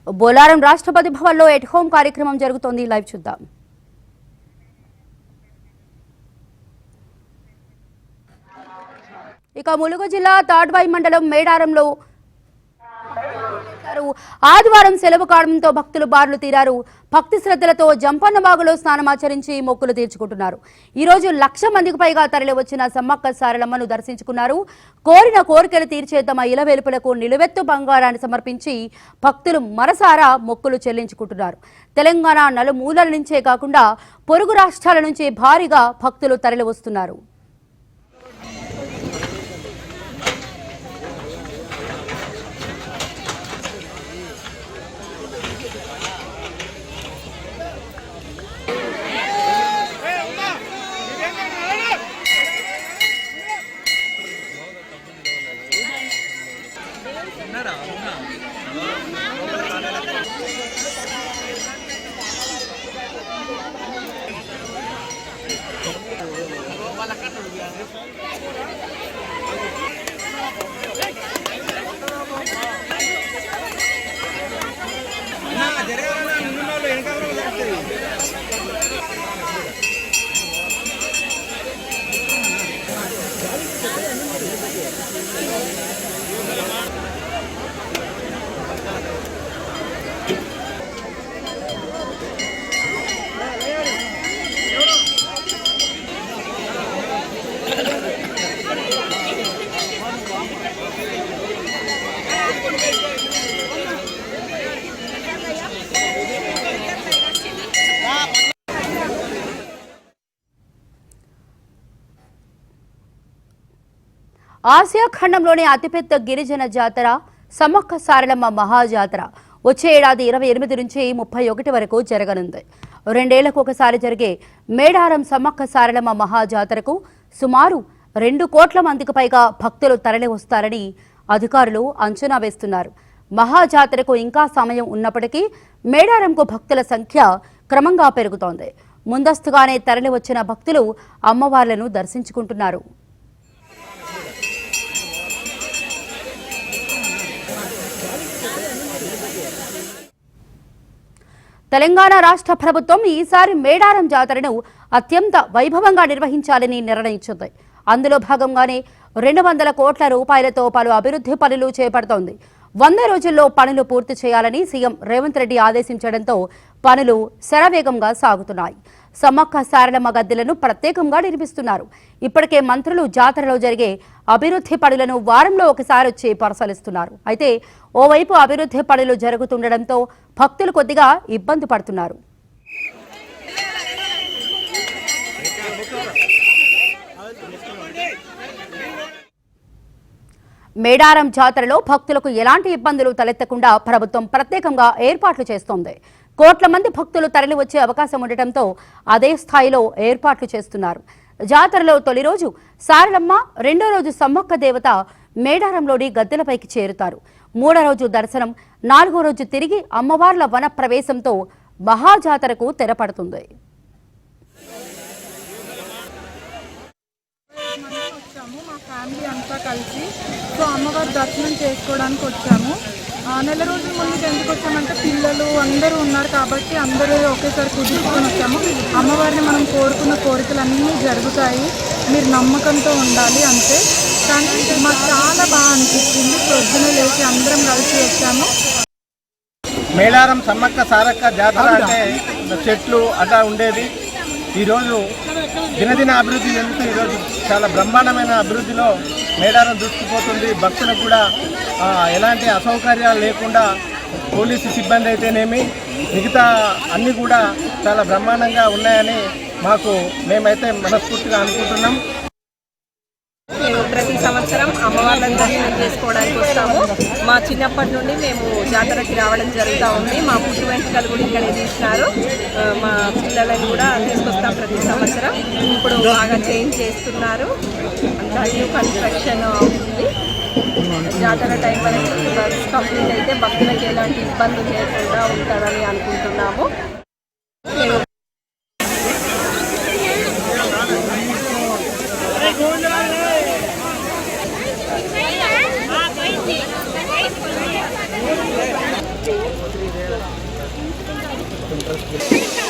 బోలారం రాష్ట్రపతి భవన్లో at home కార్యక్రమం జరుగుతోంది. లైవ్ చూద్దాం. ఇక ములుగు జిల్లా తాడ్వాయి మండలం మేడారంలో ఆదివారం సెలవు కావడంతో భక్తులు బారులు తీరారు. భక్తి శ్రద్ధలతో జంపన్నవాగులో స్నానమాచరించి మొక్కులు తీర్చుకుంటున్నారు. ఈ రోజు 1,00,000 మందికి పైగా తరలి వచ్చిన సమ్మక్క సారలమ్మను దర్శించుకున్నారు. కోరిన కోరికలు తీర్చే తమ ఇలవేలుపులకు నిలువెత్తు బంగారాన్ని సమర్పించి భక్తులు మనసారా మొక్కులు చెల్లించుకుంటున్నారు. తెలంగాణ నలుమూలల నుంచే కాకుండా పొరుగు రాష్ట్రాల నుంచి భారీగా భక్తులు తరలి వస్తున్నారు. ఆసియా ఖండంలోనే అతిపెద్ద గిరిజన జాతర సమ్మక్క సారలమ్మ మహాజాతర వచ్చే ఏడాది 28 నుంచి 31 వరకు జరగనుంది. 2 ఏళ్లకు ఒకసారి జరిగే మేడారం సమ్మక్క సారలమ్మ మహాజాతరకు సుమారు 2 కోట్ల మందికి పైగా భక్తులు తరలి వస్తారని అధికారులు అంచనా వేస్తున్నారు. మహాజాతరకు ఇంకా సమయం ఉన్నప్పటికీ మేడారంకు భక్తుల సంఖ్య క్రమంగా పెరుగుతోంది. ముందస్తుగానే తరలి వచ్చిన భక్తులు అమ్మవార్లను దర్శించుకుంటున్నారు. తెలంగాణ రాష్ట్ర ప్రభుత్వం ఈసారి మేడారం జాతరను అత్యంత వైభవంగా నిర్వహించాలని నిర్ణయించింది. అందులో భాగంగానే 200 కోట్ల రూపాయలతో పలు అభివృద్ధి పనులు చేపడుతోంది. 100 రోజుల్లో పనులు పూర్తి చేయాలని సీఎం రేవంత్ రెడ్డి ఆదేశించడంతో పనులు శరవేగంగా సాగుతున్నాయి. సమ్మక్క సారలమ్మ గద్దెలను ప్రత్యేకంగా నిర్మిస్తున్నారు. ఇప్పటికే మంత్రులు జాతరలో జరిగే అభివృద్ధి పనులను వారంలో ఒకసారి వచ్చి పరిశీలిస్తున్నారు. అయితే ఓవైపు అభివృద్ధి పనులు జరుగుతుండటంతో భక్తులు కొద్దిగా ఇబ్బంది పడుతున్నారు. మేడారం జాతరలో భక్తులకు ఎలాంటి ఇబ్బందులు తలెత్తకుండా ప్రభుత్వం ప్రత్యేకంగా ఏర్పాట్లు చేస్తోంది. కోట్ల మంది భక్తులు తరలి వచ్చే అవకాశం ఉండటంతో అదే స్థాయిలో ఏర్పాట్లు చేస్తున్నారు. జాతరలో తొలి రోజు సారలమ్మ, 2వ రోజు సమ్మక్క దేవత మేడారంలోని గద్దెలపైకి చేరుతారు. 3వ రోజు దర్శనం, 4వ రోజు తిరిగి అమ్మవార్ల వన ప్రవేశంతో మహాజాతరకు తెరపడుతుంది. మా ఫ్యామిలీ అంతా కలిసి అమ్మవారి దర్శనం చేసుకోవడానికి వచ్చాము. 4 రోజుల ముందుకు ఎందుకు వచ్చామంటే పిల్లలు అందరూ ఉన్నారు కాబట్టి అందరూ ఒకేసారి కుదుర్చుకొని వచ్చాము. అమ్మవారిని మనం కోరుకున్న కోరికలన్నీ జరుగుతాయి, మీరు నమ్మకంతో ఉండాలి అంతే. కానీ మాకు చాలా బాగా అనిపించింది. పొద్దున లేచి అందరం కలిసి వచ్చాము. మేడారం సమ్మక్క సారక్క జాతర అంటే చెట్లు అట్లా ఉండేది. ఈరోజు దినదిన అభివృద్ధి చెందుతూ ఈరోజు చాలా బ్రహ్మాండమైన అభివృద్ధిలో మేడారం దూసుకుపోతుంది. భక్తులకు కూడా ఎలాంటి అసౌకర్యాలు లేకుండా పోలీసు సిబ్బంది అయితేనేమి మిగతా అన్నీ కూడా చాలా బ్రహ్మాండంగా ఉన్నాయని మేమైతే మనస్ఫూర్తిగా అనుకుంటున్నాం. మేము ప్రతి సంవత్సరం అమ్మవార్లను దర్శనం చేసుకోవడానికి వస్తాము. మా చిన్నప్పటి నుండి మేము జాతరకి రావడం జరుగుతూ ఉంది. మా పుట్టు వెంట్రుకలు కూడా ఇక్కడే తీసినారు. మా పిల్లలను కూడా తీసుకొస్తాం ప్రతి సంవత్సరం. ఇప్పుడు బాగా చేంజ్ చేస్తున్నారు, అంతా న్యూ కన్స్ట్రక్షన్ అవుతుంది. జాతర టైం వరకు కంప్లీట్ అయితే భక్తులకు ఎలాంటి ఇబ్బందులు లేకుండా ఉంటుందని అనుకుంటున్నాము. జాతర